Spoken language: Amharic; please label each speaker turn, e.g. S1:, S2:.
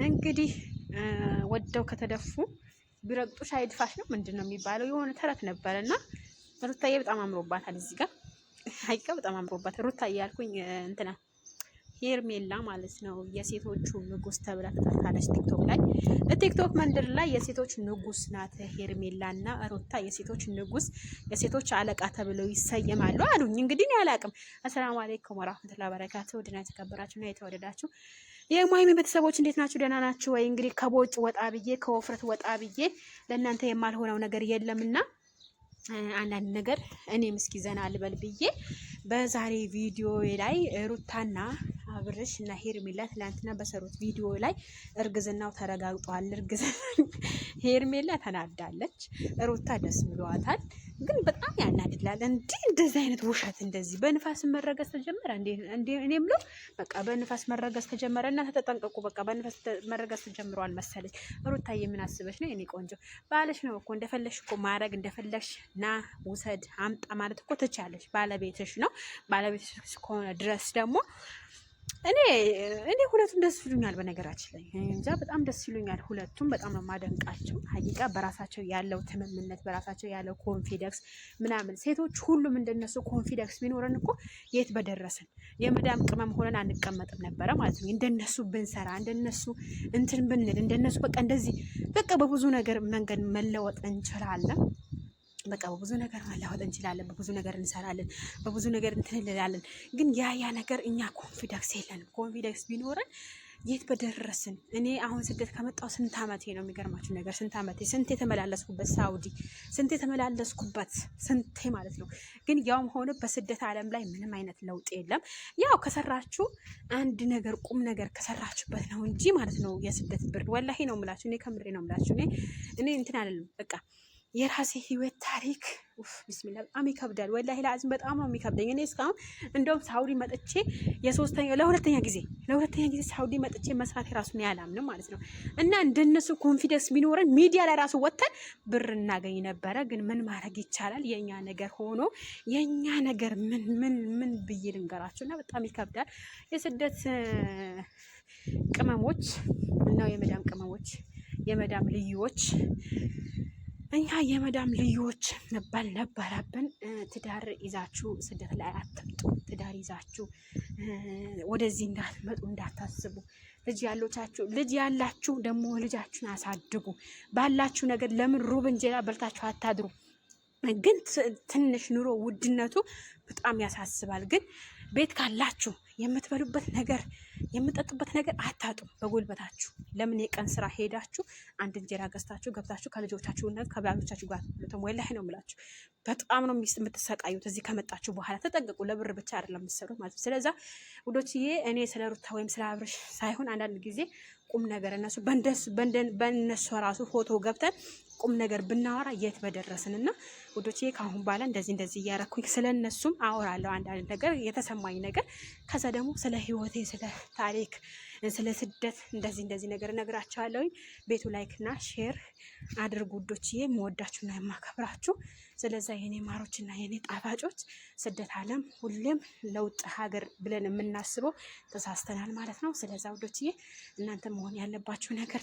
S1: እንግዲህ ወደው ከተደፉ ቢረግጡሽ አይድፋሽ ነው ምንድነው የሚባለው? የሆነ ተረት ነበርና ሩታዬ በጣም አምሮባታል። እዚህ ጋር ሀይቃ በጣም አምሮባታል። ሩታዬ ያልኩኝ እንትና ሄርሜላ ማለት ነው። የሴቶቹ ንጉስ ተብላ ተጠርታለች ቲክቶክ ላይ። ቲክቶክ መንደር ላይ የሴቶች ንጉስ ናት ሄርሜላና ሩታ የሴቶች ንጉስ፣ የሴቶች አለቃ ተብለው ይሰየማሉ አሉኝ። እንግዲህ እኔ አላቅም። አሰላሙ አለይኩም ወራህመቱላሂ ወበረካቱ። ወድና የተከበራችሁና የተወደዳችሁ የማይሚ ቤተሰቦች እንዴት ናችሁ? ደህና ናችሁ ወይ? እንግዲህ ከቦጭ ወጣ ብዬ ከወፍረት ወጣ ብዬ ለእናንተ የማልሆነው ነገር የለምና አንዳንድ ነገር እኔም እስኪ ዘና ልበል ብዬ በዛሬ ቪዲዮ ላይ ሩታና አብርሽ እና ሄርሜላ ትላንትና በሰሩት ቪዲዮ ላይ እርግዝናው ተረጋግጧል። ሄርሜላ ተናዳለች፣ ሩታ ደስ ብሏታል። ግን በጣም ያናድላል። እንደዚህ አይነት ውሸት እንደዚህ በንፋስ መረገዝ ተጀመረ እንዴ? እኔም ነው በቃ በንፋስ መረገዝ ተጀመረና ተጠንቀቁ። በቃ በንፋስ መረገዝ ተጀምሯል መሰለኝ። ሩታዬ ምን አስበሽ ነው? የኔ ቆንጆ ባለሽ ነው እኮ እንደፈለሽ እኮ ማድረግ እንደፈለሽ ና ውሰድ አምጣ ማለት እኮ ትቻለሽ። ባለቤትሽ ነው። ባለቤትሽ እስከሆነ ድረስ ደግሞ እኔ ሁለቱም ደስ ይሉኛል። በነገራችን ላይ እንጃ በጣም ደስ ይሉኛል ሁለቱም። በጣም ነው ማደንቃቸው። ሀቂቃ በራሳቸው ያለው ትምምነት፣ በራሳቸው ያለው ኮንፊደንስ ምናምን ሴቶች ሁሉም እንደነሱ ኮንፊደንስ ቢኖረን እኮ የት በደረስን። የመዳም ቅመም ሆነን አንቀመጥም ነበረ ማለት ነው። እንደነሱ ብንሰራ፣ እንደነሱ እንትን ብንል፣ እንደነሱ በቃ እንደዚህ በቃ በብዙ ነገር መንገድ መለወጥ እንችላለን። በቃ በብዙ ነገር መለወጥ እንችላለን። በብዙ ነገር እንሰራለን። በብዙ ነገር እንትን እንላለን። ግን ያ ነገር እኛ ኮንፊደንስ የለንም። ኮንፊደንስ ቢኖረን የት በደረስን። እኔ አሁን ስደት ከመጣው ስንት አመቴ ነው? የሚገርማችሁ ነገር ስንት አመቴ፣ ስንት የተመላለስኩበት ሳውዲ፣ ስንት የተመላለስኩበት ስንቴ ማለት ነው። ግን ያውም ሆነ በስደት ዓለም ላይ ምንም አይነት ለውጥ የለም። ያው ከሰራችሁ አንድ ነገር ቁም ነገር ከሰራችሁበት ነው እንጂ ማለት ነው። የስደት ብርድ ወላሂ ነው የምላችሁ። እኔ ከምሬ ነው የምላችሁ። እኔ እንትን አይደለም በቃ የራሴ ህይወት ታሪክ ቢስሚላ በጣም ይከብዳል። ወላሂ ለአዝም በጣም ነው የሚከብደኝ። እኔ እስካሁን እንደውም ሳውዲ መጥቼ ለሁለተኛ ጊዜ ሳውዲ መጥቼ መስራት የራሱን ያላምንም ማለት ነው። እና እንደነሱ ኮንፊደንስ ቢኖረን ሚዲያ ላይ ራሱ ወጥተን ብር እናገኝ ነበረ። ግን ምን ማድረግ ይቻላል? የኛ ነገር ሆኖ የኛ ነገር ምን ብዬ ልንገራችሁ? እና በጣም ይከብዳል። የስደት ቅመሞች እና የመዳም ቅመሞች፣ የመዳም ልዩዎች፣ እኛ የመዳም ልዩዎች መባል ነበረብን። ትዳር ይዛችሁ ስደት ላይ አትምጡ። ትዳር ይዛችሁ ወደዚህ እንዳትመጡ እንዳታስቡ። ልጅ ያላችሁ ደግሞ ልጃችሁን አሳድጉ። ባላችሁ ነገር ለምን ሩብ እንጀራ በልታችሁ አታድሩ? ግን ትንሽ ኑሮ ውድነቱ በጣም ያሳስባል። ግን ቤት ካላችሁ የምትበሉበት ነገር የምትጠጡበት ነገር አታጡም በጉልበታችሁ። ለምን የቀን ስራ ሄዳችሁ አንድ እንጀራ ገዝታችሁ ገብታችሁ ከልጆቻችሁና ከባሎቻችሁ ጋር ወላሂ ነው የምላችሁ። በጣም ነው የምትሰቃዩት። እዚህ ከመጣችሁ በኋላ ተጠንቀቁ። ለብር ብቻ አይደለም የምትሰሩት ማለት ነው። ስለዛ ውዶችዬ እኔ ስለ ሩታ ወይም ስለ አብርሽ ሳይሆን አንዳንድ ጊዜ ቁም ነገር በእነሱ ራሱ ፎቶ ገብተን ቁም ነገር ብናወራ የት በደረስንና ውዶቼ ካሁን በኋላ እንደዚህ እያረኩኝ ስለነሱም አወራለሁ። አንዳንድ ነገር የተሰማኝ ነገር ከዛ ደግሞ ስለ ህይወቴ፣ ስለ ታሪክ፣ ስለ ስደት እንደዚህ ነገር እነግራቸዋለሁኝ። ቤቱ ላይክና ሼር አድርጉ ውዶችዬ። የምወዳችሁና የማከብራችሁ። ስለዛ የኔ ማሮችና የኔ ጣፋጮች ስደት ዓለም ሁሌም ለውጥ ሀገር ብለን የምናስበው ተሳስተናል ማለት ነው። ስለዛ ውዶችዬ እናንተ መሆን ያለባችሁ ነገር